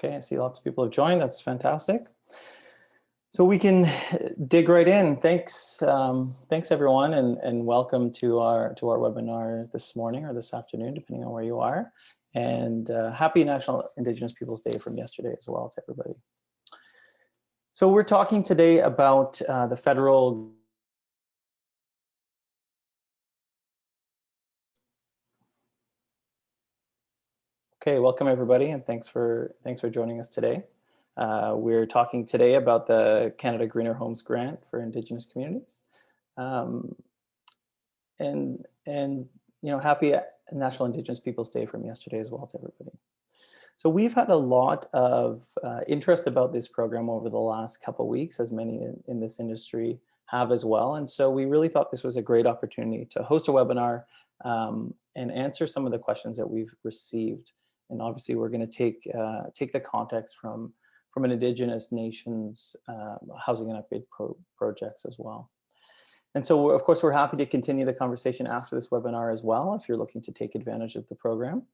Okay, I see lots of people have joined. That's fantastic. So we can dig right in. Thanks, thanks everyone, and welcome to our webinar this morning or this afternoon, depending on where you are. And happy National Indigenous Peoples Day from yesterday as well to everybody. So we're talking today about the federal. Okay, welcome everybody, and thanks for joining us today. We're talking today about the Canada Greener Homes Grant for Indigenous communities, and happy National Indigenous Peoples Day from yesterday as well to everybody. So we've had a lot of interest about this program over the last couple of weeks, as many in this industry have as well, and so we really thought this was a great opportunity to host a webinar and answer some of the questions that we've received. And obviously, we're going to take the context from an Indigenous Nations housing and upgrade projects as well. And so, of course, we're happy to continue the conversation after this webinar as well, if you're looking to take advantage of the program.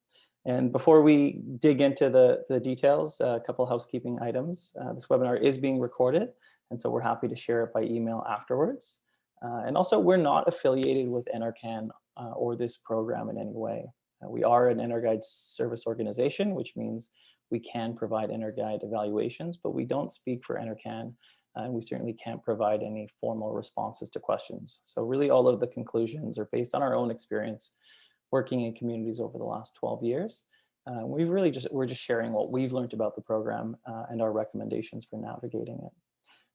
And before we dig into the details, a couple of housekeeping items. This webinar is being recorded, and so we're happy to share it by email afterwards. And also, we're not affiliated with NRCan or this program in any way. We are an EnerGuide service organization, which means we can provide EnerGuide evaluations, but we don't speak for NRCan, and we certainly can't provide any formal responses to questions. So really all of the conclusions are based on our own experience working in communities over the last 12 years. We're just sharing what we've learned about the program and our recommendations for navigating it.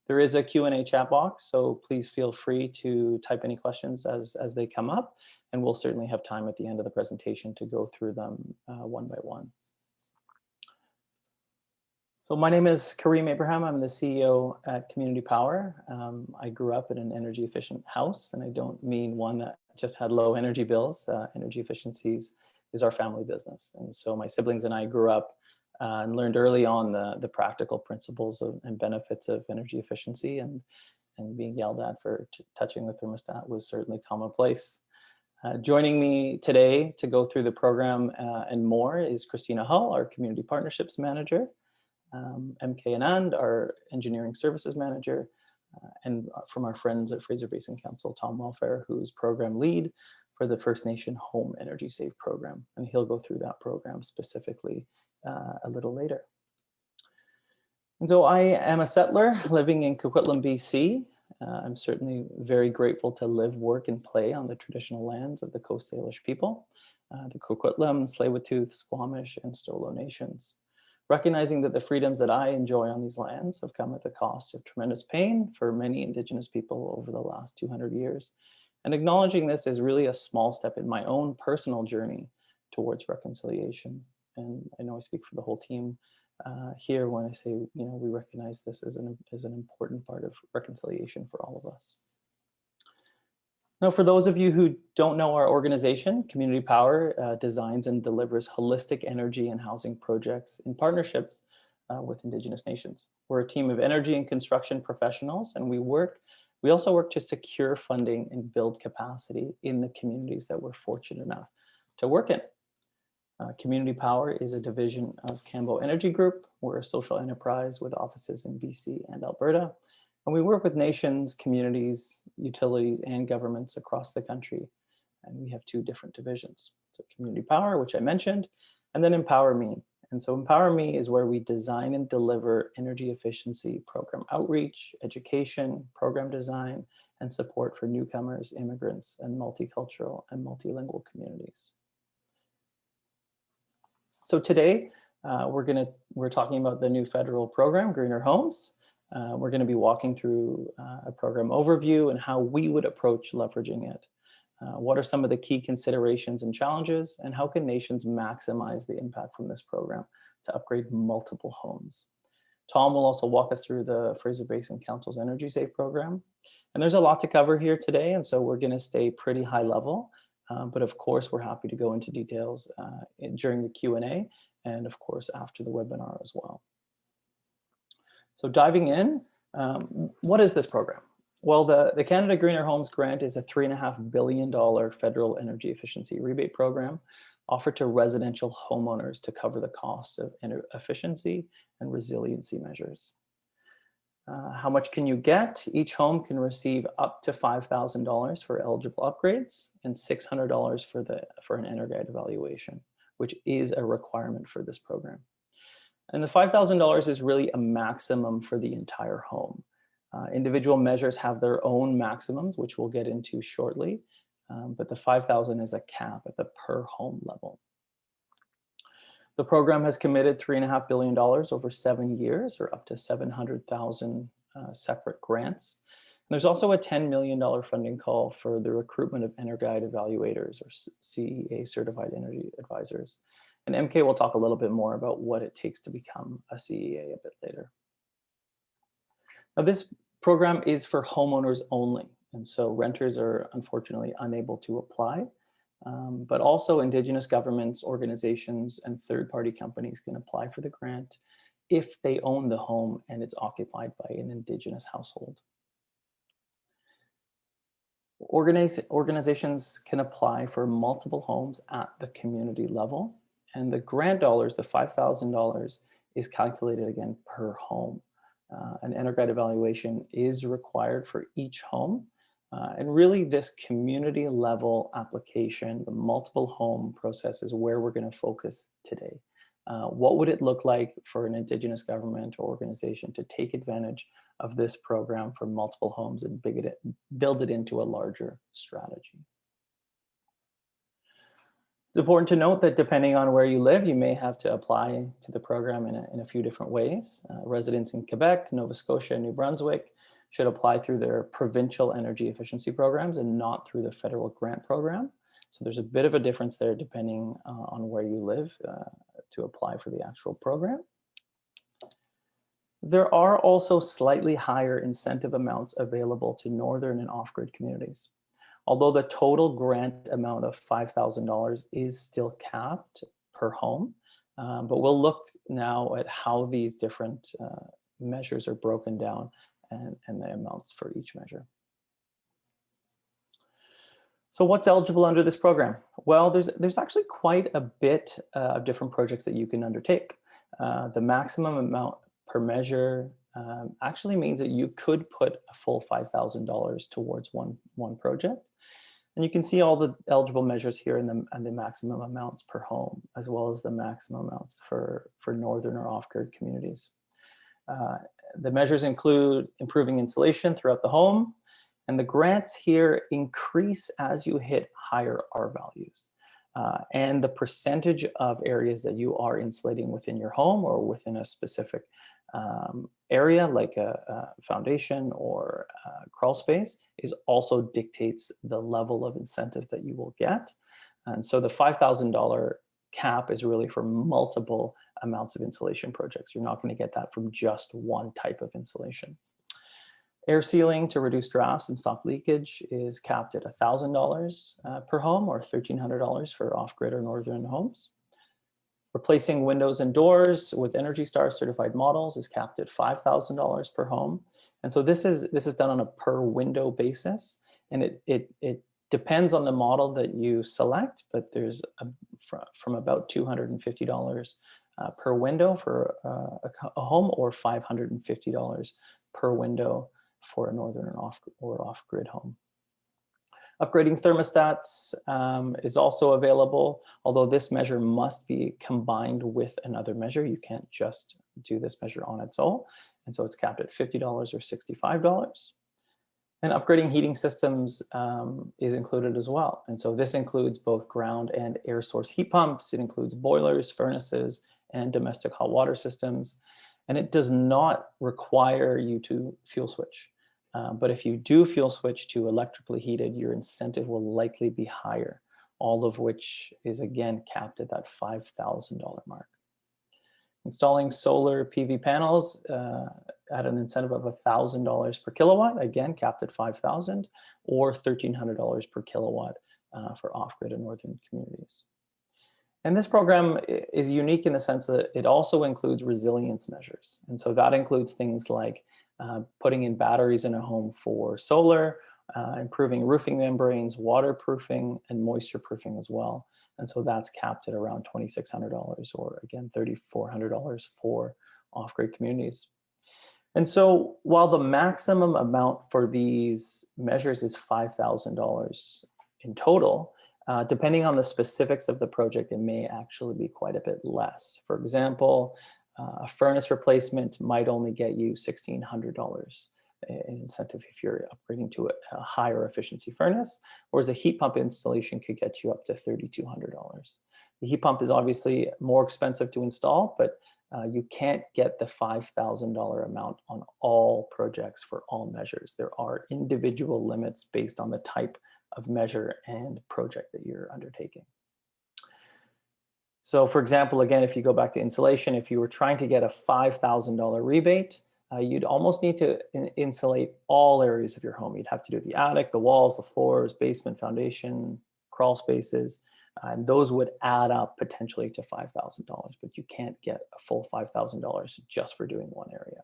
There is a Q&A chat box, so please feel free to type any questions as they come up, and we'll certainly have time at the end of the presentation to go through them one by one. So my name is Kareem Abraham. I'm the CEO at Community Power. I grew up in an energy efficient house, and I don't mean one that just had low energy bills. Energy efficiencies is our family business. And so my siblings and I grew up and learned early on the practical principles and benefits of energy efficiency, and being yelled at for touching the thermostat was certainly commonplace. Joining me today to go through the program and more is Christina Hull, our Community Partnerships Manager, MK Anand, our Engineering Services Manager, and from our friends at Fraser Basin Council, Tom Welfare, who's Program Lead for the First Nation Home Energy Save Program, and he'll go through that program specifically a little later. And so I am a settler living in Coquitlam, BC. I'm certainly very grateful to live, work, and play on the traditional lands of the Coast Salish people, the Coquitlam, Tsleil-Waututh, Squamish, and Stolo Nations. Recognizing that the freedoms that I enjoy on these lands have come at the cost of tremendous pain for many Indigenous people over the last 200 years. And acknowledging this is really a small step in my own personal journey towards reconciliation. And I know I speak for the whole team here when I say, we recognize this as an important part of reconciliation for all of us. Now, for those of you who don't know our organization, Community Power designs and delivers holistic energy and housing projects in partnerships with Indigenous Nations. We're a team of energy and construction professionals, and we also work to secure funding and build capacity in the communities that we're fortunate enough to work in. Community Power is a division of Cambo Energy Group. We're a social enterprise with offices in BC and Alberta. And we work with nations, communities, utilities, and governments across the country. And we have two different divisions. So Community Power, which I mentioned, and then Empower Me. And so Empower Me is where we design and deliver energy efficiency program outreach, education, program design, and support for newcomers, immigrants, and multicultural and multilingual communities. So today, we're talking about the new federal program, Greener Homes. We're going to be walking through a program overview and how we would approach leveraging it. What are some of the key considerations and challenges, and how can nations maximize the impact from this program to upgrade multiple homes? Tom will also walk us through the Fraser Basin Council's Energy Save program. And there's a lot to cover here today, and so we're going to stay pretty high level. But of course, we're happy to go into details during the Q&A and of course after the webinar as well. So diving in, what is this program? Well, the Canada Greener Homes Grant is a $3.5 billion federal energy efficiency rebate program offered to residential homeowners to cover the cost of efficiency and resiliency measures. How much can you get? Each home can receive up to $5,000 for eligible upgrades and $600 for an EnerGuide evaluation, which is a requirement for this program. And the $5,000 is really a maximum for the entire home. Individual measures have their own maximums, which we'll get into shortly, but the $5,000 is a cap at the per home level. The program has committed $3.5 billion over 7 years, or up to 700,000 separate grants. And there's also a $10 million funding call for the recruitment of EnerGuide evaluators, or CEA certified energy advisors. And MK will talk a little bit more about what it takes to become a CEA a bit later. Now, this program is for homeowners only, and so renters are unfortunately unable to apply. But also Indigenous governments, organizations, and third-party companies can apply for the grant if they own the home and it's occupied by an Indigenous household. Organizations can apply for multiple homes at the community level, and the grant dollars, the $5,000, is calculated again per home. An EnerGuide evaluation is required for each home. And really this community level application, the multiple home process, is where we're going to focus today. What would it look like for an Indigenous government or organization to take advantage of this program for multiple homes and build it into a larger strategy? It's important to note that depending on where you live, you may have to apply to the program in a few different ways. Residents in Quebec, Nova Scotia, and New Brunswick should apply through their provincial energy efficiency programs and not through the federal grant program. So there's a bit of a difference there depending on where you live to apply for the actual program. There are also slightly higher incentive amounts available to northern and off-grid communities. Although the total grant amount of $5,000 is still capped per home, but we'll look now at how these different measures are broken down and the amounts for each measure. So what's eligible under this program? Well, there's actually quite a bit of different projects that you can undertake. The maximum amount per measure actually means that you could put a full $5,000 towards one project. And you can see all the eligible measures here and the maximum amounts per home, as well as the maximum amounts for northern or off-grid communities. The measures include improving insulation throughout the home, and the grants here increase as you hit higher R values. And the percentage of areas that you are insulating within your home or within a specific area, like a foundation or a crawl space, is also dictates the level of incentive that you will get. And so the $5,000 cap is really for multiple amounts of insulation projects. You're not going to get that from just one type of insulation. Air sealing to reduce drafts and stop leakage is capped at $1,000 per home, or $1,300 for off-grid or northern homes. Replacing windows and doors with Energy Star certified models is capped at $5,000 per home. And so this is done on a per window basis, and it depends on the model that you select, but there's from about $250 per window for a home, or $550 per window for a northern or off-grid home. Upgrading thermostats is also available, although this measure must be combined with another measure. You can't just do this measure on its own. And so it's capped at $50 or $65. And upgrading heating systems is included as well. And so this includes both ground and air source heat pumps. It includes boilers, furnaces, and domestic hot water systems. And it does not require you to fuel switch. But if you do fuel switch to electrically heated, your incentive will likely be higher, all of which is again capped at that $5,000 mark. Installing solar PV panels at an incentive of $1,000 per kilowatt, again capped at $5,000, or $1,300 per kilowatt for off-grid and northern communities. And this program is unique in the sense that it also includes resilience measures. And so that includes things like putting in batteries in a home for solar, improving roofing membranes, waterproofing, and moisture proofing as well. And so that's capped at around $2,600, or again, $3,400 for off-grid communities. And so while the maximum amount for these measures is $5,000 in total, depending on the specifics of the project, it may actually be quite a bit less. For example, a furnace replacement might only get you $1,600 in incentive if you're upgrading to a higher efficiency furnace, whereas a heat pump installation could get you up to $3,200. The heat pump is obviously more expensive to install, but you can't get the $5,000 amount on all projects for all measures. There are individual limits based on the type of measure and project that you're undertaking. So for example, again, if you go back to insulation, if you were trying to get a $5,000 rebate, you'd almost need to insulate all areas of your home. You'd have to do the attic, the walls, the floors, basement, foundation, crawl spaces, and those would add up potentially to $5,000, but you can't get a full $5,000 just for doing one area.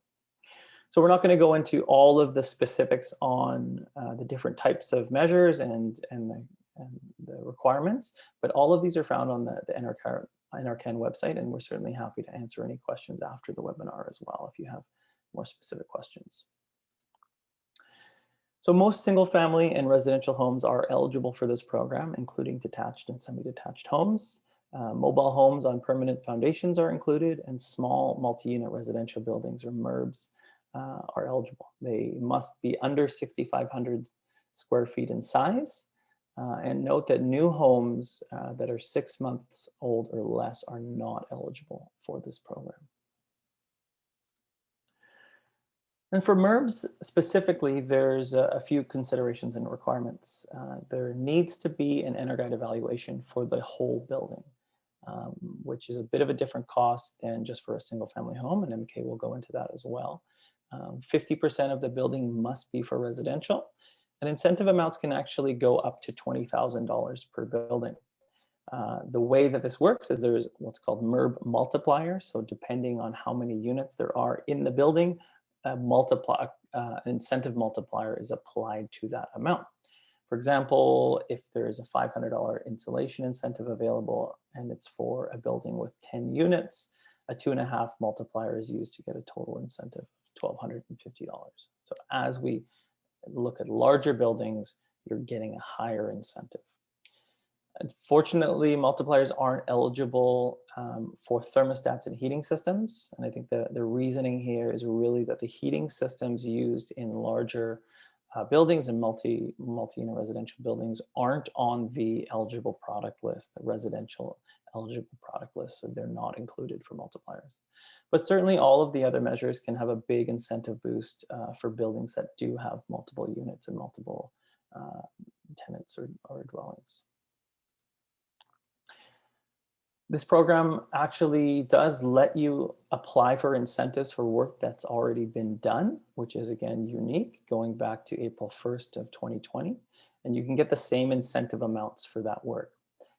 So we're not going to go into all of the specifics on the different types of measures and the requirements, but all of these are found on the NRCan website, and we're certainly happy to answer any questions after the webinar as well if you have more specific questions. So most single family and residential homes are eligible for this program, including detached and semi-detached homes. Mobile homes on permanent foundations are included, and small multi-unit residential buildings, or MURBs, are eligible. They must be under 6,500 square feet in size. And note that new homes that are 6 months old or less are not eligible for this program. And for MURBs specifically, there's a few considerations and requirements. There needs to be an EnerGuide evaluation for the whole building, which is a bit of a different cost than just for a single family home, and MK will go into that as well. 50% of the building must be for residential, and incentive amounts can actually go up to $20,000 per building. The way that this works is there's what's called MURB multipliers. So depending on how many units there are in the building, an incentive multiplier is applied to that amount. For example, if there's a $500 insulation incentive available and it's for a building with 10 units, a 2.5 multiplier is used to get a total incentive of $1,250. So as we look at larger buildings, you're getting a higher incentive. Unfortunately, multipliers aren't eligible for thermostats and heating systems. And I think the reasoning here is really that the heating systems used in larger buildings and multi-unit residential buildings aren't on the eligible product list, the residential eligible product list, so they're not included for multipliers. But certainly all of the other measures can have a big incentive boost for buildings that do have multiple units and multiple tenants or dwellings. This program actually does let you apply for incentives for work that's already been done, which is again unique, going back to April 1st of 2020, and you can get the same incentive amounts for that work.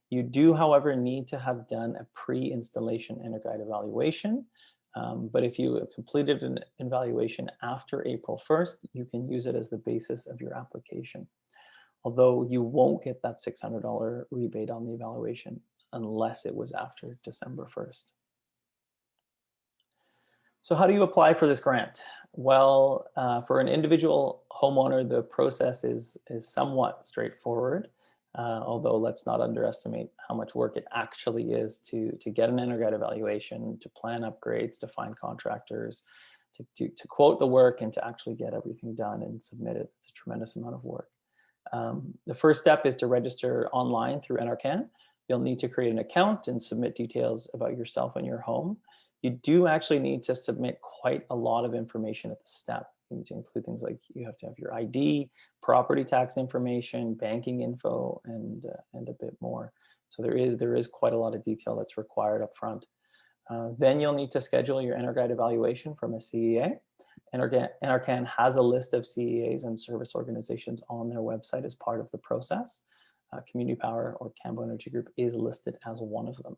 You do, however, need to have done a pre-installation EnerGuide evaluation, but if you have completed an evaluation after April 1st, you can use it as the basis of your application, although you won't get that $600 rebate on the evaluation unless it was after December 1st. So how do you apply for this grant? Well, for an individual homeowner, the process is somewhat straightforward, although let's not underestimate how much work it actually is to get an EnerGuide evaluation, to plan upgrades, to find contractors, to quote the work, and to actually get everything done and submit it. It's a tremendous amount of work. The first step is to register online through NRCan. You'll need to create an account and submit details about yourself and your home. You do actually need to submit quite a lot of information at the step. You need to include things like you have to have your ID, property tax information, banking info, and a bit more. So there is quite a lot of detail that's required up front. Then you'll need to schedule your EnerGuide evaluation from a CEA. NRCan has a list of CEAs and service organizations on their website as part of the process. Community Power or Cambo Energy Group is listed as one of them.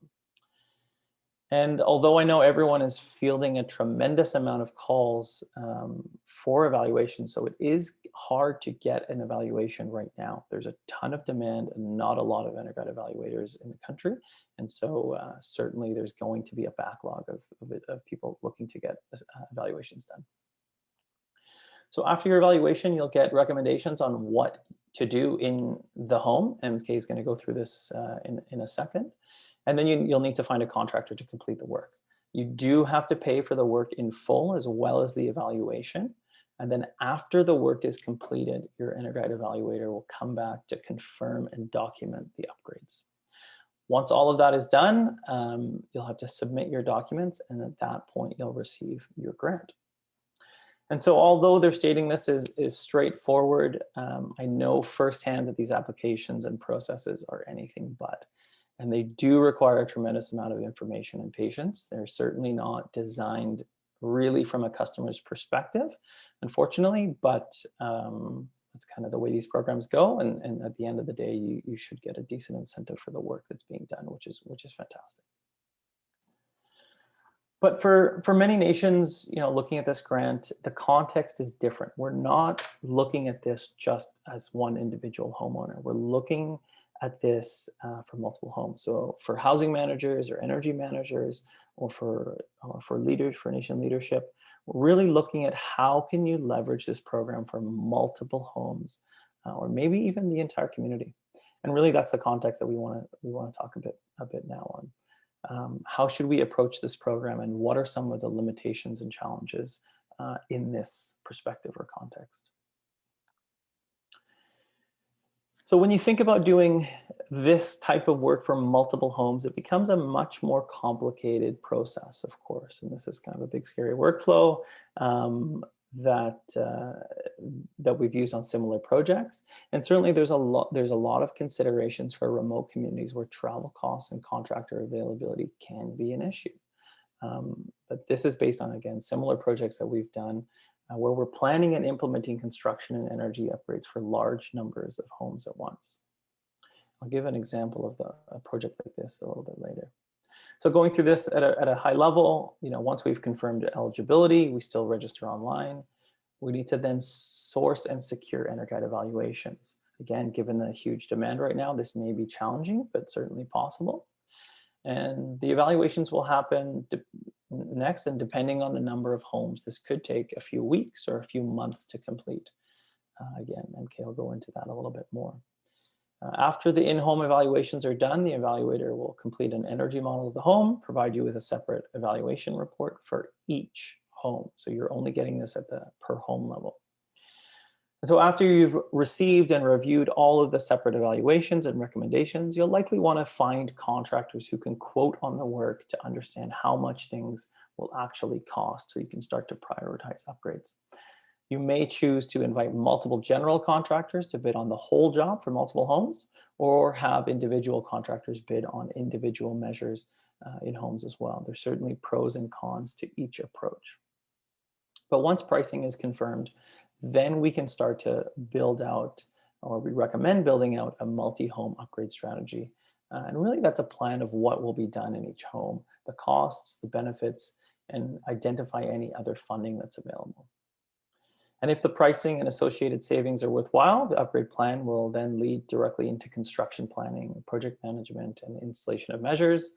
And although I know everyone is fielding a tremendous amount of calls for evaluation, so it is hard to get an evaluation right now. There's a ton of demand and not a lot of integrated evaluators in the country. And so certainly there's going to be a backlog of people looking to get evaluations done. So after your evaluation, you'll get recommendations on what to do in the home. MK is going to go through this in a second. And then you'll need to find a contractor to complete the work. You do have to pay for the work in full as well as the evaluation. And then after the work is completed, your integrated evaluator will come back to confirm and document the upgrades. Once all of that is done, you'll have to submit your documents, and at that point, you'll receive your grant. And so although they're stating this is straightforward, I know firsthand that these applications and processes are anything but. And they do require a tremendous amount of information and patience. They're certainly not designed really from a customer's perspective, unfortunately, but that's kind of the way these programs go. And at the end of the day, you should get a decent incentive for the work that's being done, which is fantastic. But for many nations, looking at this grant, the context is different. We're not looking at this just as one individual homeowner. We're looking at this for multiple homes. So for housing managers or energy managers, or for leaders, for nation leadership, we're really looking at how can you leverage this program for multiple homes, or maybe even the entire community. And really, that's the context that we want to talk a bit now on. How should we approach this program, and what are some of the limitations and challenges in this perspective or context? So when you think about doing this type of work for multiple homes, it becomes a much more complicated process, of course. And this is kind of a big, scary workflow that we've used on similar projects. And certainly there's a lot of considerations for remote communities where travel costs and contractor availability can be an issue. But this is based on, again, similar projects that we've done where we're planning and implementing construction and energy upgrades for large numbers of homes at once. I'll give an example of a project like this a little bit later. So going through this at a high level, once we've confirmed eligibility, we still register online. We need to then source and secure integrated evaluations. Again, given the huge demand right now, this may be challenging, but certainly possible. And the evaluations will happen next, and depending on the number of homes, this could take a few weeks or a few months to complete. Again, MK will go into that a little bit more. After the in-home evaluations are done, the evaluator will complete an energy model of the home, provide you with a separate evaluation report for each home. So you're only getting this at the per home level. And so after you've received and reviewed all of the separate evaluations and recommendations, you'll likely want to find contractors who can quote on the work to understand how much things will actually cost, so you can start to prioritize upgrades. You may choose to invite multiple general contractors to bid on the whole job for multiple homes, or have individual contractors bid on individual measures in homes as well. There's certainly pros and cons to each approach. But once pricing is confirmed, then we can start to build out, or we recommend building out, a multi-home upgrade strategy. And really that's a plan of what will be done in each home, the costs, the benefits, and identify any other funding that's available. And if the pricing and associated savings are worthwhile, the upgrade plan will then lead directly into construction planning, project management, and installation of measures.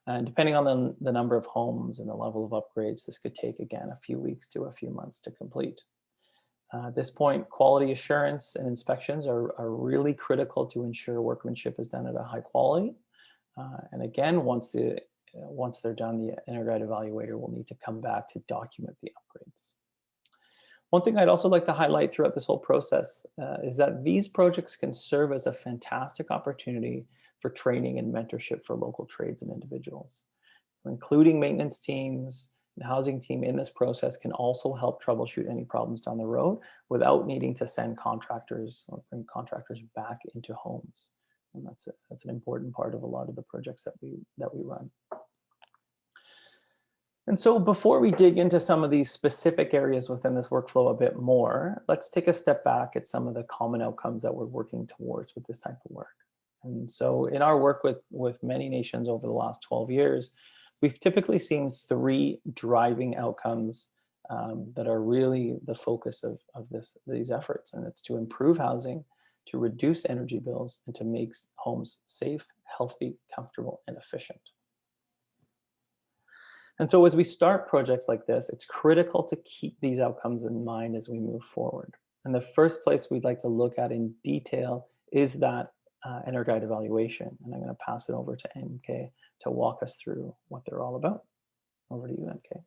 And depending on the number of homes and the level of upgrades, this could take, again, a few weeks to a few months to complete. At this point, quality assurance and inspections are really critical to ensure workmanship is done at a high quality. And again, once they're done, the integrated evaluator will need to come back to document the upgrades. One thing I'd also like to highlight throughout this whole process is that these projects can serve as a fantastic opportunity for training and mentorship for local trades and individuals. Including maintenance teams, the housing team in this process can also help troubleshoot any problems down the road without needing to send contractors or bring contractors back into homes. And that's an important part of a lot of the projects that we run. And so before we dig into some of these specific areas within this workflow a bit more, let's take a step back at some of the common outcomes that we're working towards with this type of work. And so in our work with many nations over the last 12 years, we've typically seen three driving outcomes that are really the focus of these efforts, and it's to improve housing, to reduce energy bills, and to make homes safe, healthy, comfortable, and efficient. And so as we start projects like this, it's critical to keep these outcomes in mind as we move forward. And the first place we'd like to look at in detail is that EnerGuide evaluation. And I'm going to pass it over to MK to walk us through what they're all about. Over to you, MK.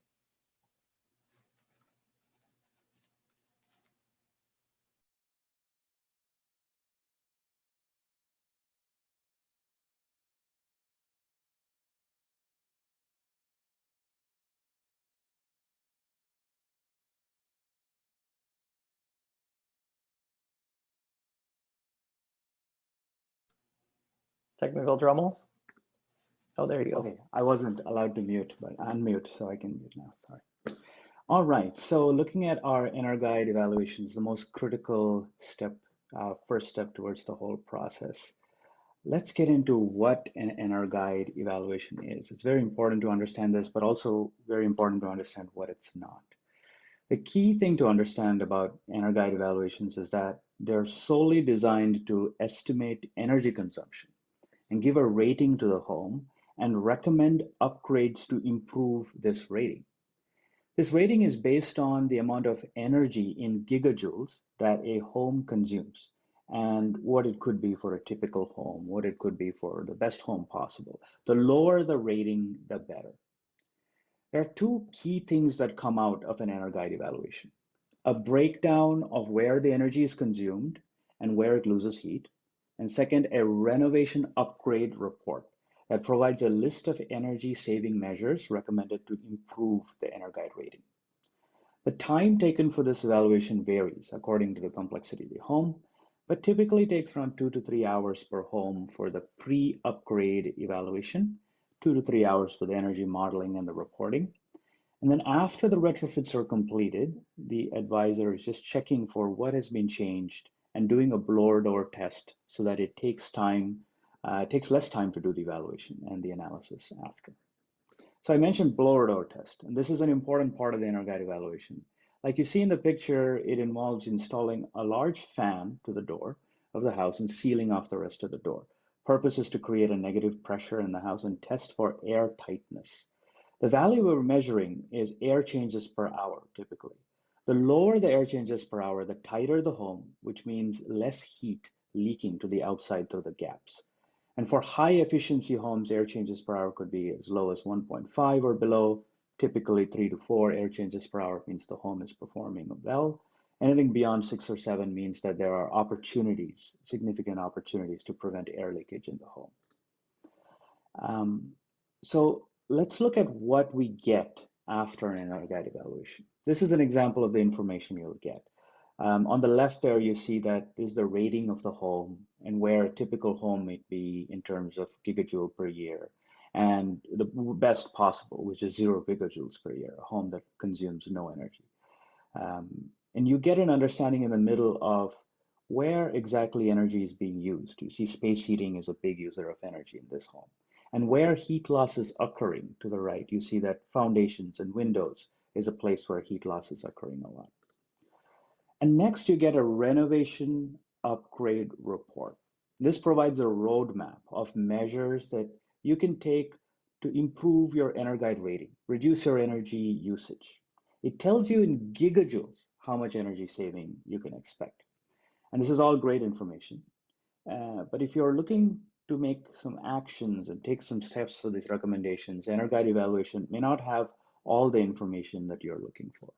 Technical troubles? Oh, there you go. Okay, I wasn't allowed to mute, but unmute, so I can mute now. Sorry. All right, so looking at our EnerGuide evaluations, the most critical step, first step towards the whole process. Let's get into what an EnerGuide evaluation is. It's very important to understand this, but also very important to understand what it's not. The key thing to understand about EnerGuide evaluations is that they're solely designed to estimate energy consumption and give a rating to the home and recommend upgrades to improve this rating. This rating is based on the amount of energy in gigajoules that a home consumes and what it could be for a typical home, what it could be for the best home possible. The lower the rating, the better. There are two key things that come out of an EnerGuide evaluation: a breakdown of where the energy is consumed and where it loses heat, and second, a renovation upgrade report that provides a list of energy saving measures recommended to improve the EnerGuide rating. The time taken for this evaluation varies according to the complexity of the home, but typically takes around 2 to 3 hours per home for the pre-upgrade evaluation, 2 to 3 hours for the energy modeling and the reporting. And then after the retrofits are completed, the advisor is just checking for what has been changed and doing a blower door test so that it takes less time to do the evaluation and the analysis after. So I mentioned blower door test, and this is an important part of the EnerGuide evaluation. Like you see in the picture, it involves installing a large fan to the door of the house and sealing off the rest of the door. Purpose is to create a negative pressure in the house and test for air tightness. The value we're measuring is air changes per hour, typically. The lower the air changes per hour, the tighter the home, which means less heat leaking to the outside through the gaps. And for high efficiency homes, air changes per hour could be as low as 1.5 or below. Typically 3 to 4 air changes per hour means the home is performing well. Anything beyond 6 or 7 means that there are opportunities, significant opportunities to prevent air leakage in the home. So let's look at what we get after an EnerGuide evaluation. This is an example of the information you'll get. On the left there, you see that is the rating of the home and where a typical home might be in terms of gigajoule per year, and the best possible, which is 0 gigajoules per year, a home that consumes no energy. And you get an understanding in the middle of where exactly energy is being used. You see space heating is a big user of energy in this home. And where heat loss is occurring to the right, you see that foundations and windows is a place where heat loss is occurring a lot. And next, you get a renovation upgrade report. This provides a roadmap of measures that you can take to improve your EnerGuide rating, reduce your energy usage. It tells you in gigajoules how much energy saving you can expect. And this is all great information. But if you're looking to make some actions and take some steps for these recommendations, EnerGuide evaluation may not have all the information that you're looking for.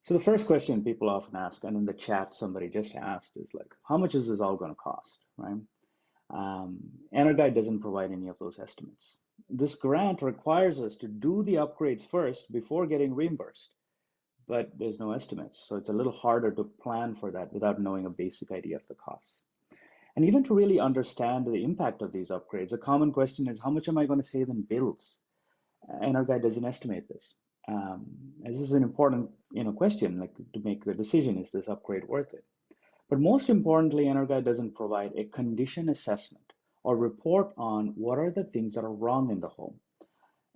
So the first question people often ask, and in the chat somebody just asked, is like, how much is this all going to cost, right? EnerGuide doesn't provide any of those estimates. This grant requires us to do the upgrades first before getting reimbursed, but there's no estimates. So it's a little harder to plan for that without knowing a basic idea of the costs. And even to really understand the impact of these upgrades, a common question is, how much am I going to save in bills? EnerGuide doesn't estimate this. This is an important question, like to make a decision, is this upgrade worth it? But most importantly, EnerGuide doesn't provide a condition assessment or report on what are the things that are wrong in the home.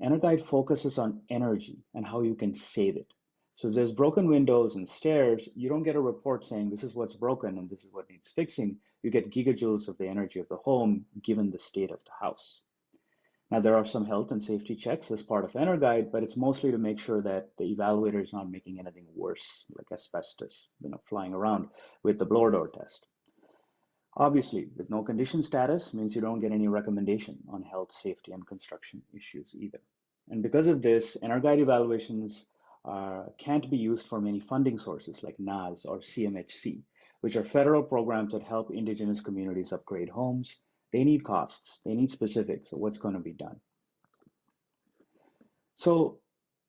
EnerGuide focuses on energy and how you can save it. So if there's broken windows and stairs, you don't get a report saying this is what's broken and this is what needs fixing. You get gigajoules of the energy of the home given the state of the house. Now, there are some health and safety checks as part of EnerGuide, but it's mostly to make sure that the evaluator is not making anything worse, like asbestos, flying around with the blower door test. Obviously, with no condition status means you don't get any recommendation on health, safety, and construction issues either. And because of this, EnerGuide evaluations can't be used for many funding sources like NAS or CMHC, which are federal programs that help Indigenous communities upgrade homes. They need costs, they need specifics of what's going to be done. So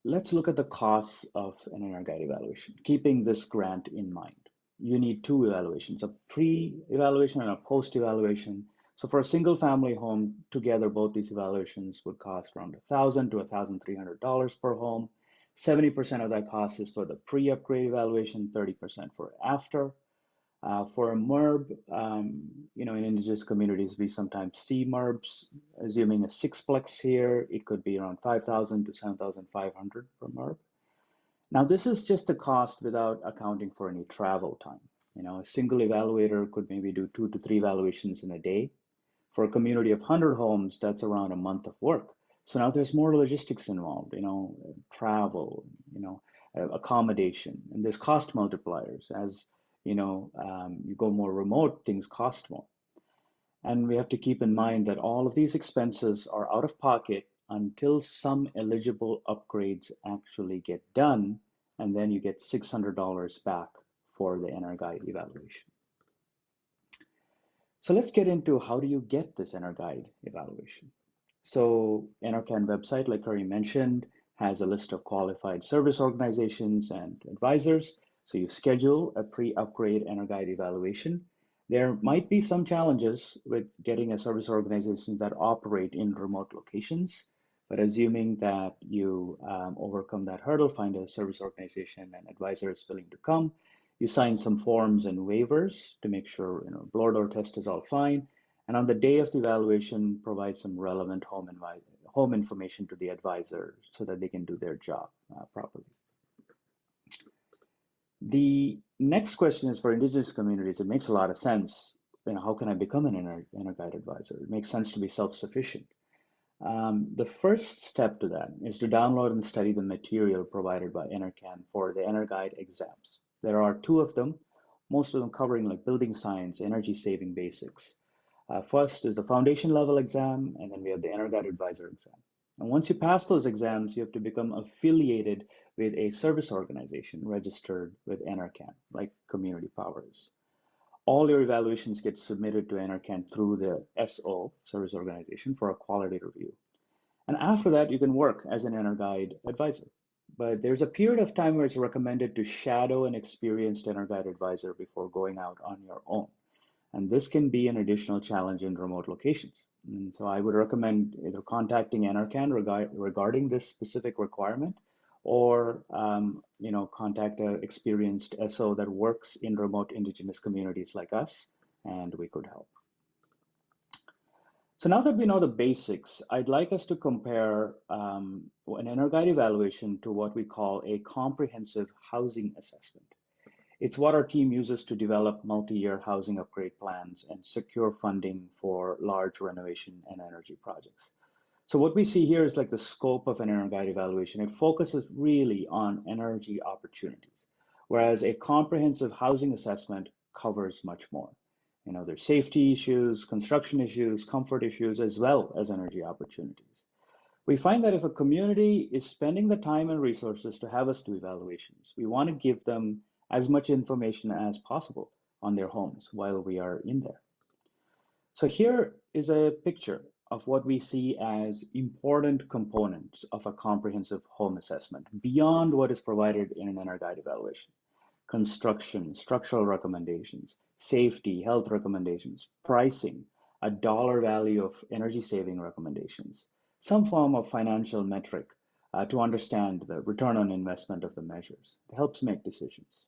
let's look at the costs of an EnerGuide evaluation, keeping this grant in mind. You need two evaluations, a pre-evaluation and a post-evaluation. So for a single family home, together, both these evaluations would cost around $1,000 to $1,300 per home. 70% of that cost is for the pre-upgrade evaluation, 30% for after. For a MURB, in Indigenous communities, we sometimes see MURBs. Assuming a sixplex here, it could be around $5,000 to $7,500 per MURB. Now, this is just the cost without accounting for any travel time. A single evaluator could maybe do 2 to 3 evaluations in a day. For a community of 100 homes, that's around a month of work. So now there's more logistics involved, travel, accommodation, and there's cost multipliers. As you go more remote, things cost more. And we have to keep in mind that all of these expenses are out of pocket until some eligible upgrades actually get done, and then you get $600 back for the EnerGuide evaluation. So let's get into how do you get this EnerGuide evaluation. So NRCan website, like Curry mentioned, has a list of qualified service organizations and advisors. So you schedule a pre-upgrade EnerGuide evaluation. There might be some challenges with getting a service organization that operate in remote locations, but assuming that you overcome that hurdle, find a service organization and advisors willing to come, you sign some forms and waivers to make sure blower door test is all fine. And on the day of the evaluation, provide some relevant home information to the advisor so that they can do their job properly. The next question is for Indigenous communities. It makes a lot of sense. How can I become an EnerGuide advisor? It makes sense to be self-sufficient. The first step to that is to download and study the material provided by NRCan for the EnerGuide exams. There are 2 of them, most of them covering like building science, energy saving basics. First is the foundation level exam, and then we have the EnerGuide advisor exam. And once you pass those exams, you have to become affiliated with a service organization registered with NRCan, like Community Powers. All your evaluations get submitted to NRCan through the SO, service organization, for a quality review. And after that, you can work as an EnerGuide advisor. But there's a period of time where it's recommended to shadow an experienced EnerGuide advisor before going out on your own. And this can be an additional challenge in remote locations. And so I would recommend either contacting NRCan regarding this specific requirement, or contact an experienced SO that works in remote Indigenous communities like us, and we could help. So now that we know the basics, I'd like us to compare an EnerGuide evaluation to what we call a comprehensive housing assessment. It's what our team uses to develop multi-year housing upgrade plans and secure funding for large renovation and energy projects. So what we see here is like the scope of an EnerGuide evaluation. It focuses really on energy opportunities, whereas a comprehensive housing assessment covers much more. There's safety issues, construction issues, comfort issues, as well as energy opportunities. We find that if a community is spending the time and resources to have us do evaluations, we want to give them as much information as possible on their homes while we are in there. So here is a picture of what we see as important components of a comprehensive home assessment beyond what is provided in an EnerGuide evaluation. Construction, structural recommendations, safety, health recommendations, pricing, a dollar value of energy saving recommendations, some form of financial metric to understand the return on investment of the measures. It helps make decisions.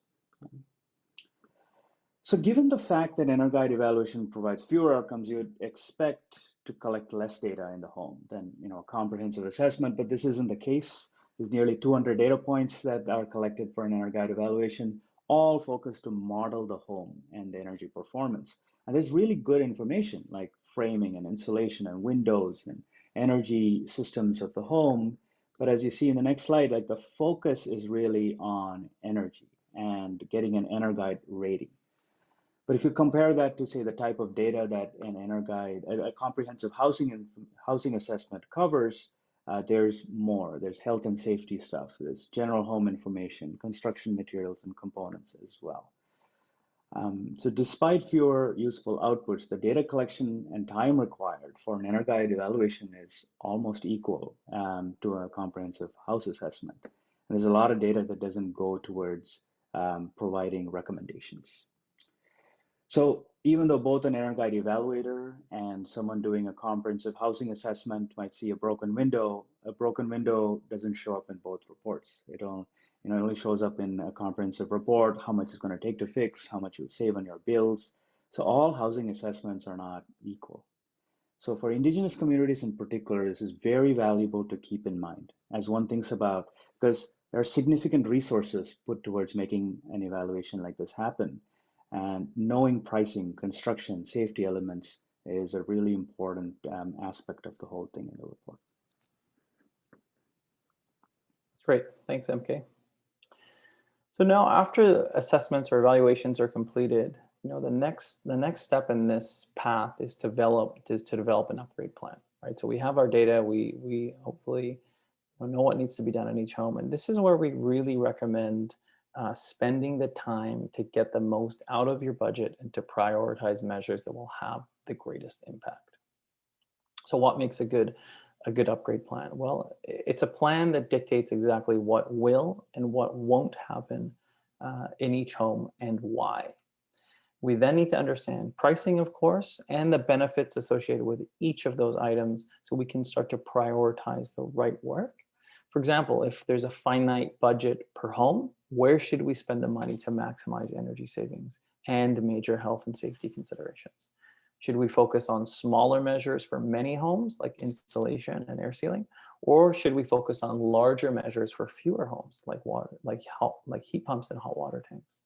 So given the fact that EnerGuide evaluation provides fewer outcomes, you'd expect to collect less data in the home than a comprehensive assessment, but this isn't the case. There's nearly 200 data points that are collected for an EnerGuide evaluation, all focused to model the home and the energy performance. And there's really good information like framing and insulation and windows and energy systems of the home. But as you see in the next slide, like the focus is really on energy and getting an EnerGuide rating. But if you compare that to, say, the type of data that an EnerGuide, a comprehensive housing assessment covers, there's more. There's health and safety stuff. There's general home information, construction materials and components as well. So despite fewer useful outputs, the data collection and time required for an EnerGuide evaluation is almost equal to a comprehensive house assessment. And there's a lot of data that doesn't go towards providing recommendations. So even though both an EnerGuide evaluator and someone doing a comprehensive housing assessment might see a broken window doesn't show up in both reports. It only shows up in a comprehensive report, how much it's going to take to fix, how much you'll save on your bills. So all housing assessments are not equal. So for Indigenous communities in particular, this is very valuable to keep in mind as one thinks about, because there are significant resources put towards making an evaluation like this happen. And knowing pricing, construction, safety elements is a really important aspect of the whole thing in the report. That's great. Thanks, MK. So now after assessments or evaluations are completed, the next step in this path is to develop an upgrade plan, right? So we have our data, we hopefully know what needs to be done in each home. And this is where we really recommend spending the time to get the most out of your budget and to prioritize measures that will have the greatest impact. So what makes a good upgrade plan? Well, it's a plan that dictates exactly what will and what won't happen in each home and why. We then need to understand pricing, of course, and the benefits associated with each of those items so we can start to prioritize the right work. For example, if there's a finite budget per home, where should we spend the money to maximize energy savings and major health and safety considerations? Should we focus on smaller measures for many homes like insulation and air sealing? Or should we focus on larger measures for fewer homes like heat pumps and hot water tanks?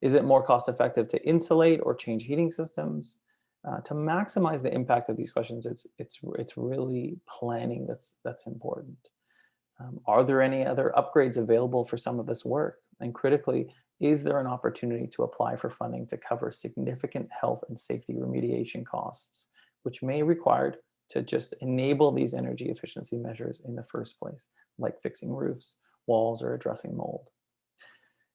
Is it more cost effective to insulate or change heating systems? To maximize the impact of these questions, it's really planning that's important. Are there any other upgrades available for some of this work? And critically, is there an opportunity to apply for funding to cover significant health and safety remediation costs, which may be required to just enable these energy efficiency measures in the first place, like fixing roofs, walls, or addressing mold?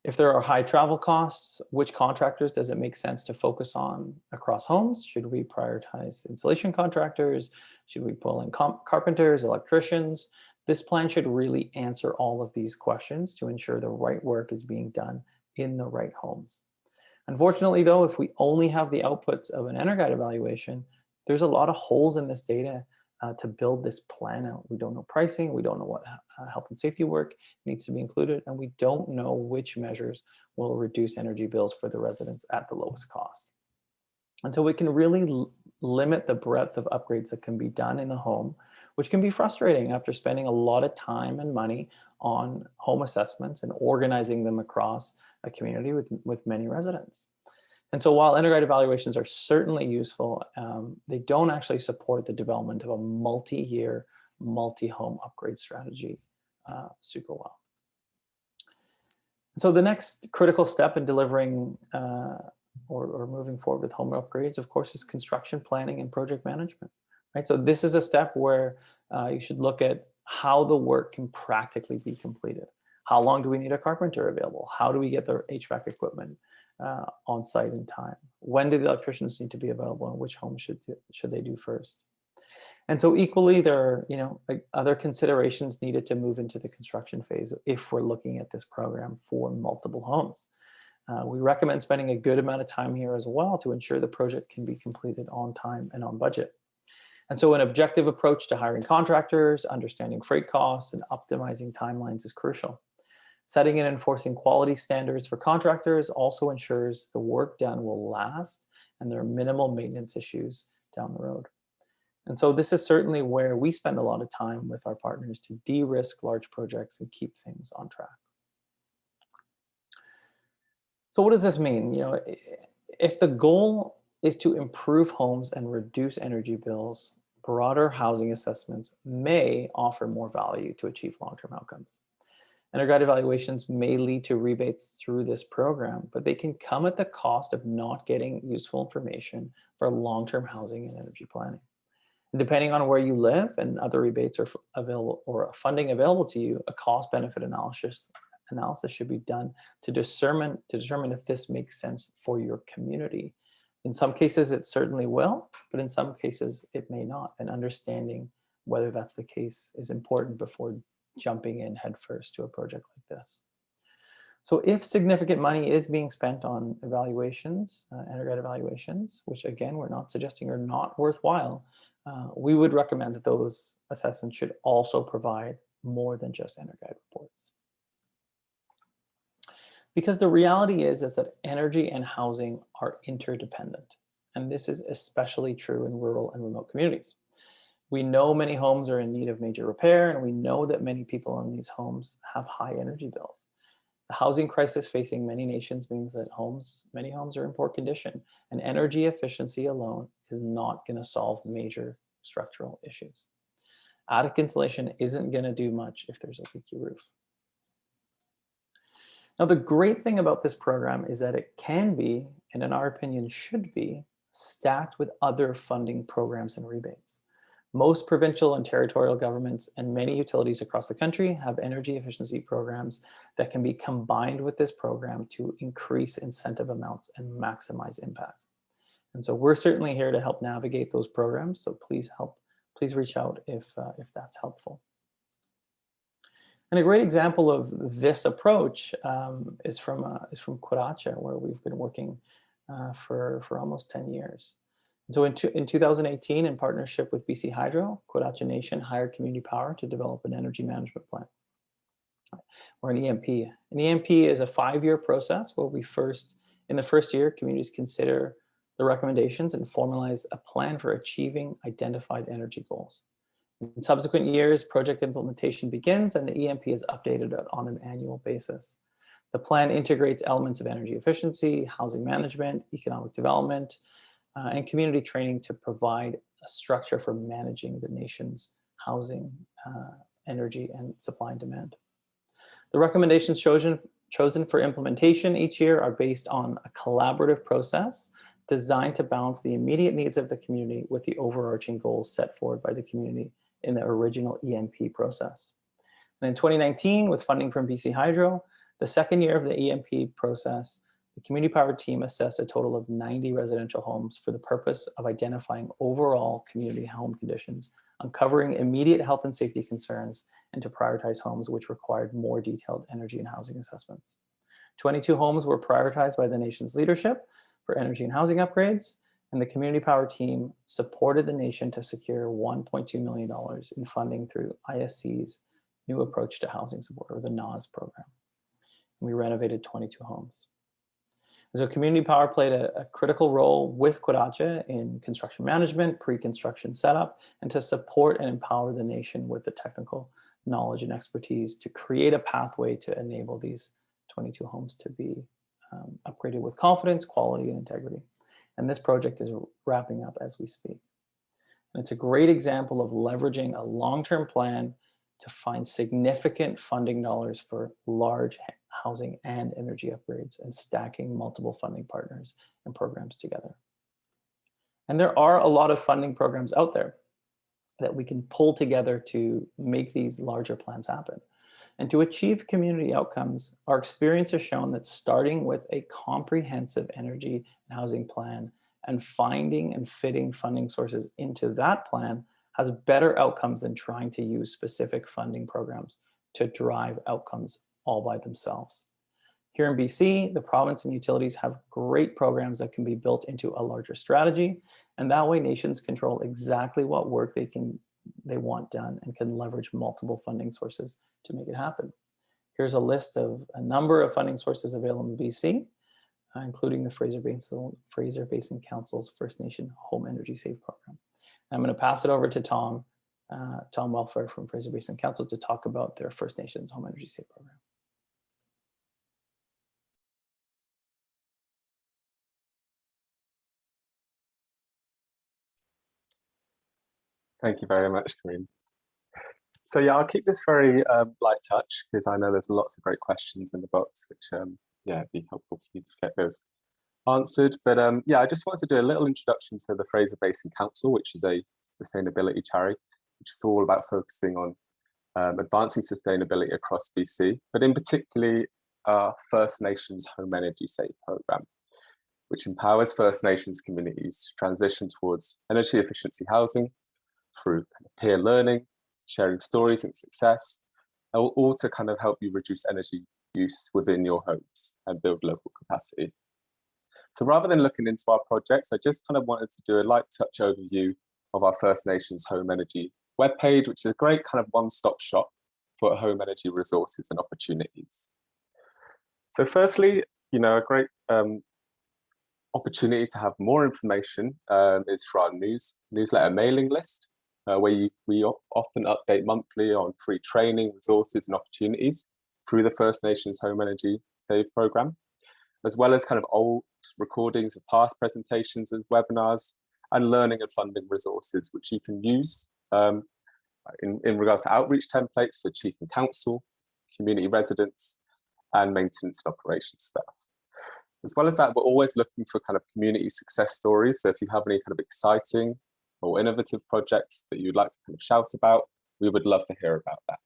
If there are high travel costs, which contractors does it make sense to focus on across homes? Should we prioritize insulation contractors? Should we pull in carpenters, electricians? This plan should really answer all of these questions to ensure the right work is being done in the right homes. Unfortunately, though, if we only have the outputs of an EnerGuide evaluation, there's a lot of holes in this data to build this plan out. We don't know pricing, we don't know what health and safety work needs to be included, and we don't know which measures will reduce energy bills for the residents at the lowest cost. Until we can really limit the breadth of upgrades that can be done in the home, which can be frustrating after spending a lot of time and money on home assessments and organizing them across a community with many residents. And so while EnerGuide evaluations are certainly useful, they don't actually support the development of a multi-year, multi-home upgrade strategy super well. So the next critical step in delivering or moving forward with home upgrades, of course, is construction planning and project management. Right? So this is a step where you should look at how the work can practically be completed. How long do we need a carpenter available? How do we get the HVAC equipment on site in time? When do the electricians need to be available, and which homes should they do first? And so equally, there are other considerations needed to move into the construction phase if we're looking at this program for multiple homes. We recommend spending a good amount of time here as well to ensure the project can be completed on time and on budget. And so an objective approach to hiring contractors, understanding freight costs, and optimizing timelines is crucial. Setting and enforcing quality standards for contractors also ensures the work done will last and there are minimal maintenance issues down the road. And so this is certainly where we spend a lot of time with our partners to de-risk large projects and keep things on track. So what does this mean? If the goal is to improve homes and reduce energy bills, broader housing assessments may offer more value to achieve long-term outcomes. Guide evaluations may lead to rebates through this program, but they can come at the cost of not getting useful information for long-term housing and energy planning. Depending on where you live and other rebates are available or funding available to you, a cost-benefit analysis should be done to determine if this makes sense for your community. In some cases, it certainly will, but in some cases, it may not. And understanding whether that's the case is important before jumping in headfirst to a project like this. So if significant money is being spent on evaluations, Guide evaluations, which again, we're not suggesting are not worthwhile, we would recommend that those assessments should also provide more than just Guide reports. Because the reality is that energy and housing are interdependent. And this is especially true in rural and remote communities. We know many homes are in need of major repair, and we know that many people in these homes have high energy bills. The housing crisis facing many nations means that many homes are in poor condition, and energy efficiency alone is not going to solve major structural issues. Attic insulation isn't going to do much if there's a leaky roof. Now, the great thing about this program is that it can be, and in our opinion should be, stacked with other funding programs and rebates. Most provincial and territorial governments and many utilities across the country have energy efficiency programs that can be combined with this program to increase incentive amounts and maximize impact. And so we're certainly here to help navigate those programs. So please reach out if that's helpful. And a great example of this approach is from Cuaracha, where we've been working for almost 10 years. So in 2018, in partnership with BC Hydro, Cuaracha Nation hired Community Power to develop an energy management plan, or an EMP. An EMP is a 5-year process where in the first year, communities consider the recommendations and formalize a plan for achieving identified energy goals. In subsequent years, project implementation begins and the EMP is updated on an annual basis. The plan integrates elements of energy efficiency, housing management, economic development, and community training to provide a structure for managing the nation's housing, energy, and supply and demand. The recommendations chosen for implementation each year are based on a collaborative process designed to balance the immediate needs of the community with the overarching goals set forward by the community in the original EMP process. And in 2019, with funding from BC Hydro, the second year of the EMP process, the Community Power team assessed a total of 90 residential homes for the purpose of identifying overall community home conditions, uncovering immediate health and safety concerns, and to prioritize homes which required more detailed energy and housing assessments. 22 homes were prioritized by the nation's leadership for energy and housing upgrades, and the Community Power team supported the nation to secure $1.2 million in funding through ISC's New Approach to Housing Support, or the NAWS program. And we renovated 22 homes. So Community Power played a critical role with Cuaracha in construction management, pre-construction setup, and to support and empower the nation with the technical knowledge and expertise to create a pathway to enable these 22 homes to be upgraded with confidence, quality, and integrity. And this project is wrapping up as we speak. And it's a great example of leveraging a long-term plan to find significant funding dollars for large housing and energy upgrades and stacking multiple funding partners and programs together. And there are a lot of funding programs out there that we can pull together to make these larger plans happen. And to achieve community outcomes, our experience has shown that starting with a comprehensive energy and housing plan and finding and fitting funding sources into that plan has better outcomes than trying to use specific funding programs to drive outcomes all by themselves. Here in BC, the province and utilities have great programs that can be built into a larger strategy, and that way nations control exactly what work they want done and can leverage multiple funding sources to make it happen. Here's a list of a number of funding sources available in BC, including the Fraser Basin Council's First Nation Home Energy Save program. I'm going to pass it over to Tom Welfare from Fraser Basin Council to talk about their First Nations Home Energy Save program. Thank you very much, Kareem. So yeah, I'll keep this very light touch because I know there's lots of great questions in the box, which yeah, it'd be helpful for you to get those answered. But yeah, I just wanted to do a little introduction to the Fraser Basin Council, which is a sustainability charity, which is all about focusing on advancing sustainability across BC, but in particularly our First Nations Home Energy Save program, which empowers First Nations communities to transition towards energy efficiency housing through kind of peer learning, sharing stories and success, all to kind of help you reduce energy use within your homes and build local capacity. So rather than looking into our projects, I just kind of wanted to do a light touch overview of our First Nations Home Energy webpage, which is a great kind of one-stop shop for home energy resources and opportunities. So firstly, you know, a great opportunity to have more information is for our newsletter mailing list, where we often update monthly on free training, resources and opportunities through the First Nations Home Energy Save program, as well as kind of old recordings of past presentations as webinars and learning and funding resources, which you can use in regards to outreach templates for chief and council, community residents, and maintenance and operations staff. As well as that, we're always looking for kind of community success stories. So if you have any kind of exciting or innovative projects that you'd like to kind of shout about, we would love to hear about that.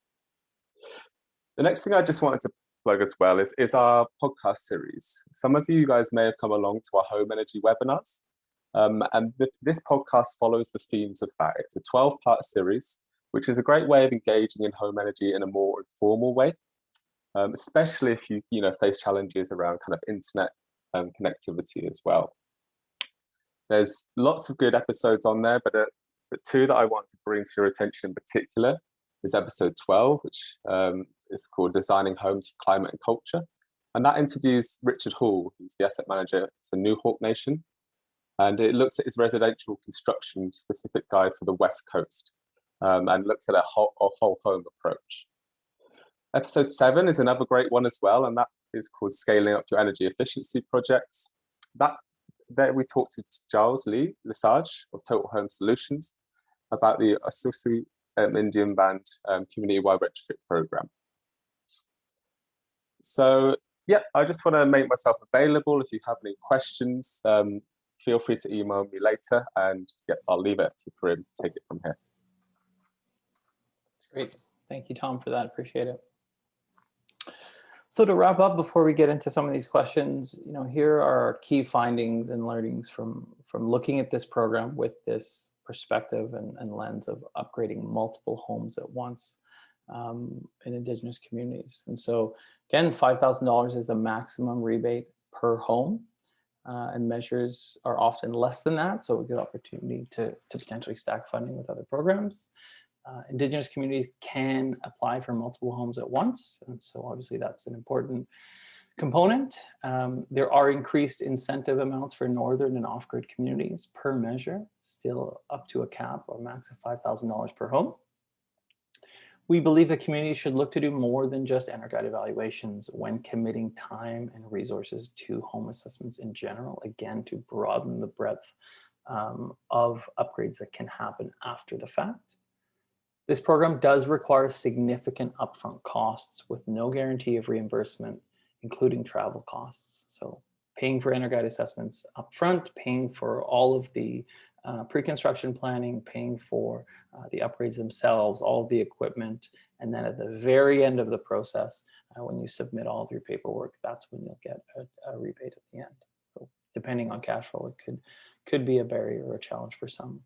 The next thing I just wanted to plug as well is our podcast series. Some of you guys may have come along to our home energy webinars. And this podcast follows the themes of that. It's a 12-part series, which is a great way of engaging in home energy in a more informal way, especially if you face challenges around kind of internet connectivity as well. There's lots of good episodes on there, but two that I want to bring to your attention in particular is episode 12, which is called Designing Homes for Climate and Culture. And that interviews Richard Hall, who's the asset manager at the Newhawk Nation. And it looks at his residential construction specific guide for the West Coast and looks at a whole home approach. Episode 7 is another great one as well, and that is called Scaling Up Your Energy Efficiency Projects. There we talked to Giles Lee Lesage of Total Home Solutions about the Asusu Indian Band community-wide retrofit program. So yeah, I just want to make myself available. If you have any questions, feel free to email me later, and yeah, I'll leave it to Karim to take it from here. Great, thank you, Tom, for that. Appreciate it. So to wrap up, before we get into some of these questions, here are our key findings and learnings from looking at this program with this perspective and lens of upgrading multiple homes at once in Indigenous communities. And so again, $5,000 is the maximum rebate per home, and measures are often less than that. So a good opportunity to potentially stack funding with other programs. Indigenous communities can apply for multiple homes at once. And so obviously that's an important component. There are increased incentive amounts for northern and off-grid communities per measure, still up to a cap or max of $5,000 per home. We believe that communities should look to do more than just EnerGuide evaluations when committing time and resources to home assessments in general, again, to broaden the breadth of upgrades that can happen after the fact. This program does require significant upfront costs with no guarantee of reimbursement, including travel costs. So paying for EnerGuide assessments upfront, paying for all of the pre-construction planning, paying for the upgrades themselves, all of the equipment, and then at the very end of the process, when you submit all of your paperwork, that's when you'll get a rebate at the end. So depending on cash flow, it could be a barrier or a challenge for some.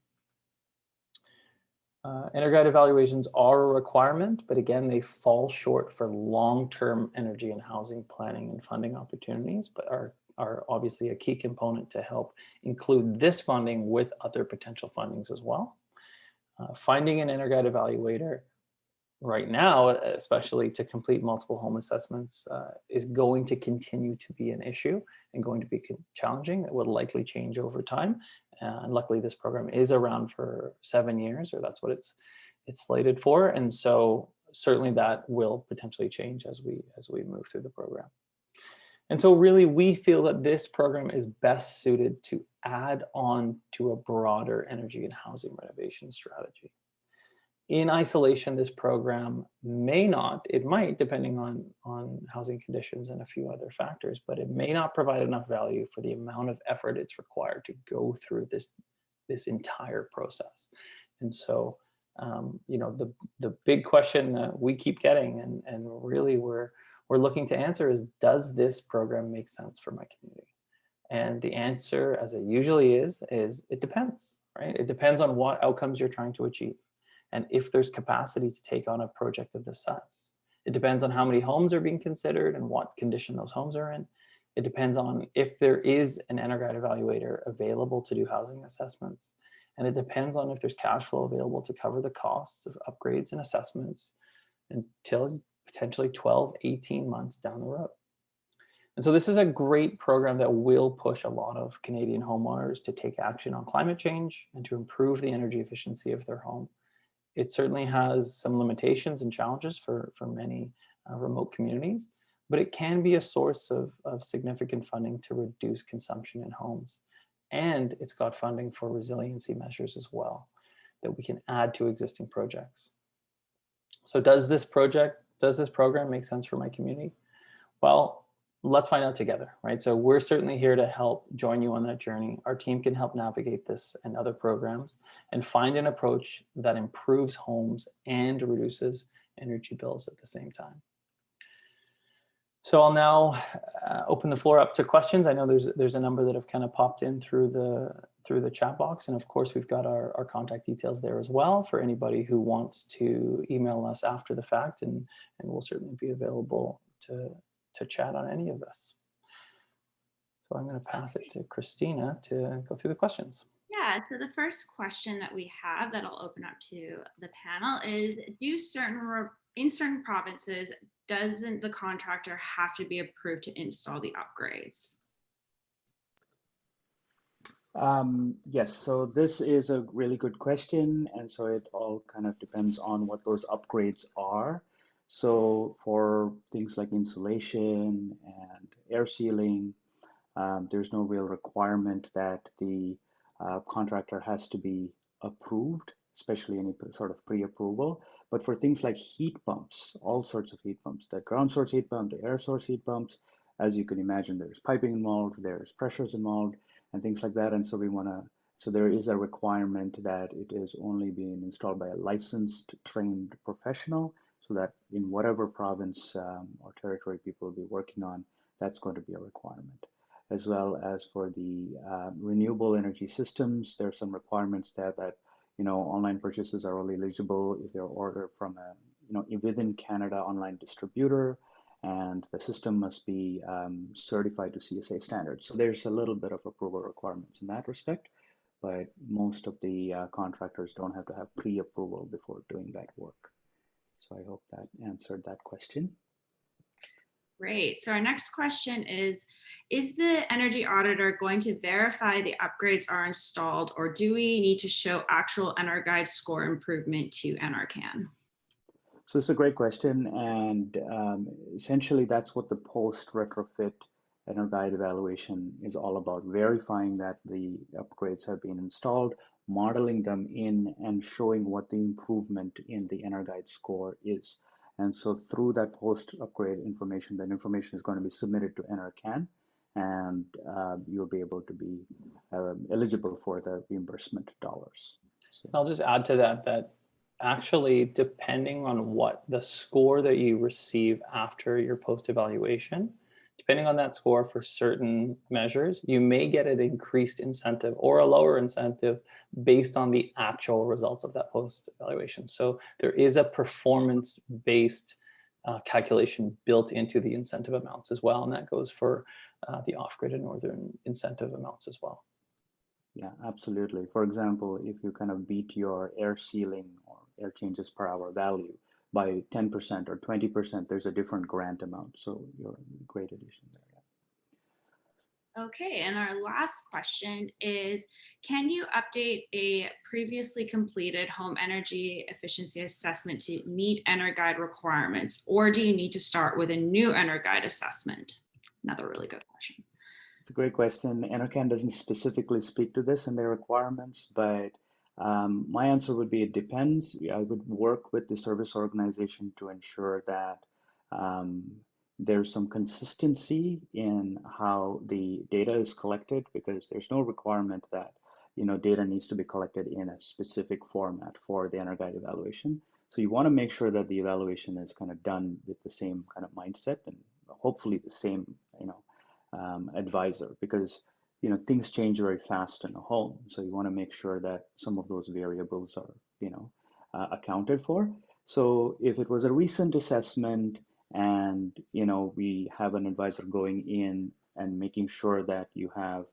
EnerGuide evaluations are a requirement, but again, they fall short for long-term energy and housing planning and funding opportunities, but are obviously a key component to help include this funding with other potential fundings as well. Finding an EnerGuide evaluator right now, especially to complete multiple home assessments, is going to continue to be an issue and going to be challenging. It will likely change over time. And luckily, this program is around for 7 years, or that's what it's slated for. And so certainly that will potentially change as we move through the program. And so really, we feel that this program is best suited to add on to a broader energy and housing renovation strategy. In isolation, this program may not, it might, depending on housing conditions and a few other factors, but it may not provide enough value for the amount of effort it's required to go through this entire process. And so, you know, the big question that we keep getting and really we're looking to answer is, does this program make sense for my community? And the answer, as it usually is it depends, right? It depends on what outcomes you're trying to achieve, and if there's capacity to take on a project of this size. It depends on how many homes are being considered and what condition those homes are in. It depends on if there is an EnerGuide evaluator available to do housing assessments. And it depends on if there's cash flow available to cover the costs of upgrades and assessments until potentially 12, 18 months down the road. And so this is a great program that will push a lot of Canadian homeowners to take action on climate change and to improve the energy efficiency of their home. It certainly has some limitations and challenges for many remote communities, but it can be a source of significant funding to reduce consumption in homes. And it's got funding for resiliency measures as well that we can add to existing projects. So does this program make sense for my community? Well, let's find out together, right? So we're certainly here to help join you on that journey. Our team can help navigate this and other programs and find an approach that improves homes and reduces energy bills at the same time. So I'll now open the floor up to questions. I know there's a number that have kind of popped in through the chat box, and of course we've got our contact details there as well for anybody who wants to email us after the fact, and we'll certainly be available to chat on any of this. So I'm going to pass it to Christina to go through the questions. Yeah, so the first question that we have that I'll open up to the panel is, in certain provinces, doesn't the contractor have to be approved to install the upgrades? Yes, so this is a really good question. And so it all kind of depends on what those upgrades are. So for things like insulation and air sealing, there's no real requirement that the contractor has to be approved, especially any sort of pre-approval. But for things like heat pumps, all sorts of heat pumps, the ground source heat pump, the air source heat pumps, as you can imagine, there's piping involved, there's pressures involved, and things like that. And so so there is a requirement that it is only being installed by a licensed, trained professional, so that in whatever province or territory people will be working on, that's going to be a requirement. As well as for the renewable energy systems, there are some requirements there that, you know, online purchases are only eligible if they're ordered from a, you know, within Canada online distributor, and the system must be certified to CSA standards. So there's a little bit of approval requirements in that respect, but most of the contractors don't have to have pre-approval before doing that work. So I hope that answered that question. Great. So our next question is the energy auditor going to verify the upgrades are installed, or do we need to show actual EnerGuide score improvement to NRCan? So this is a great question, and essentially that's what the post-retrofit EnerGuide evaluation is all about, verifying that the upgrades have been installed, modeling them in, and showing what the improvement in the EnerGuide score is. And so through that post-upgrade information, that information is going to be submitted to NRCan, and you'll be able to be eligible for the reimbursement dollars. So I'll just add to that actually, depending on what the score that you receive after your post-evaluation, depending on that score for certain measures, you may get an increased incentive or a lower incentive based on the actual results of that post-evaluation. So there is a performance-based calculation built into the incentive amounts as well, and that goes for the off-grid and northern incentive amounts as well. Yeah, absolutely. For example, if you kind of beat your air sealing or air changes per hour value, by 10% or 20%, there's a different grant amount. So you're a great addition there. Okay, and our last question is, can you update a previously completed home energy efficiency assessment to meet EnerGuide requirements, or do you need to start with a new EnerGuide assessment? Another really good question. It's a great question. NRCan doesn't specifically speak to this in their requirements, but my answer would be it depends. I would work with the service organization to ensure that there's some consistency in how the data is collected, because there's no requirement that data needs to be collected in a specific format for the EnerGuide evaluation. So you want to make sure that the evaluation is kind of done with the same kind of mindset and hopefully the same advisor, because things change very fast in a home. So you want to make sure that some of those variables are accounted for. So if it was a recent assessment and we have an advisor going in and making sure that you have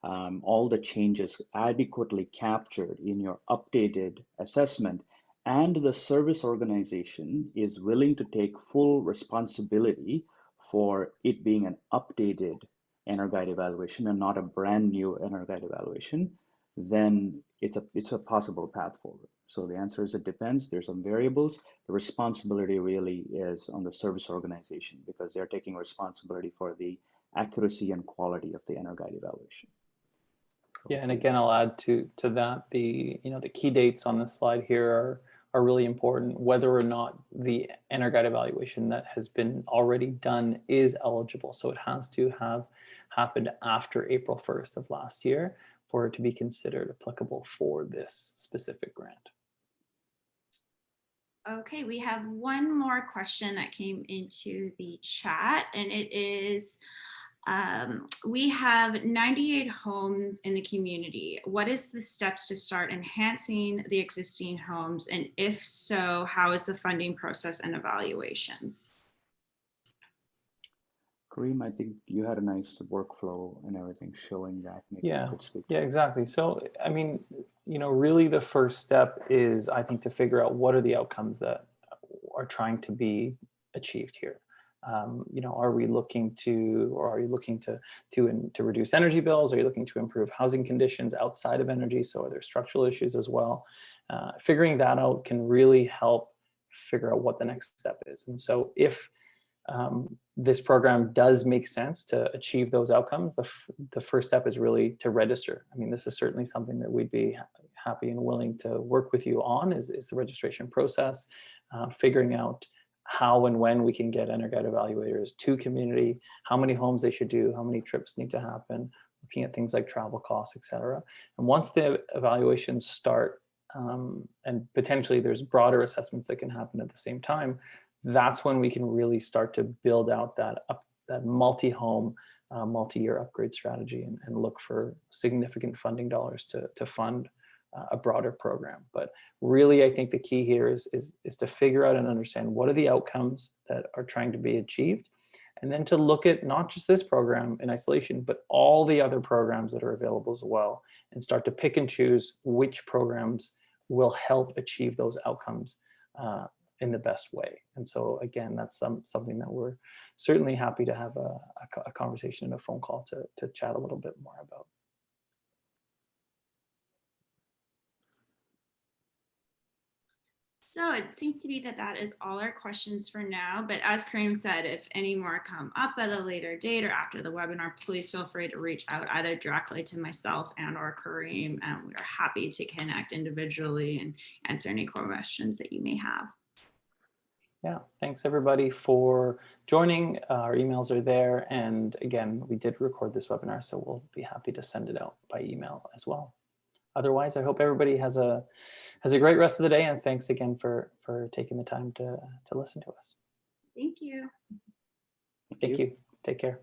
all the changes adequately captured in your updated assessment, and the service organization is willing to take full responsibility for it being an updated EnerGuide evaluation and not a brand new EnerGuide evaluation, then it's a possible path forward. So the answer is it depends. There's some variables. The responsibility really is on the service organization, because they're taking responsibility for the accuracy and quality of the EnerGuide evaluation. Yeah, and again, I'll add to that, the key dates on this slide here are really important. Whether or not the EnerGuide evaluation that has been already done is eligible. So it has to have happened after April 1st of last year for it to be considered applicable for this specific grant. Okay, we have one more question that came into the chat, and it is, we have 98 homes in the community. What is the steps to start enhancing the existing homes? And if so, how is the funding process and evaluations? Kareem, I think you had a nice workflow and everything showing that. Maybe Yeah, you could speak to yeah, that. exactly. So, I mean, really the first step is, I think, to figure out what are the outcomes that are trying to be achieved here. Are we looking to, or are you looking to reduce energy bills? Are you looking to improve housing conditions outside of energy? So are there structural issues as well? Figuring that out can really help figure out what the next step is. And so if this program does make sense to achieve those outcomes, the first step is really to register. I mean, this is certainly something that we'd be happy and willing to work with you on, is the registration process, figuring out how and when we can get EnerGuide evaluators to community, how many homes they should do, how many trips need to happen, looking at things like travel costs, et cetera. And once the evaluations start, and potentially there's broader assessments that can happen at the same time, that's when we can really start to build out that multi-home, multi-year upgrade strategy and look for significant funding dollars to fund a broader program. But really, I think the key here is to figure out and understand what are the outcomes that are trying to be achieved, and then to look at not just this program in isolation, but all the other programs that are available as well, and start to pick and choose which programs will help achieve those outcomes in the best way. And so again, that's something that we're certainly happy to have a conversation and a phone call to chat a little bit more about. So it seems to be that is all our questions for now. But as Kareem said, if any more come up at a later date or after the webinar, please feel free to reach out either directly to myself and or Kareem. And we are happy to connect individually and answer any questions that you may have. Yeah, thanks everybody for joining. Our emails are there. And again, we did record this webinar, so we'll be happy to send it out by email as well. Otherwise, I hope everybody has a great rest of the day, and thanks again for taking the time to listen to us. Thank you. Thank you. Take care.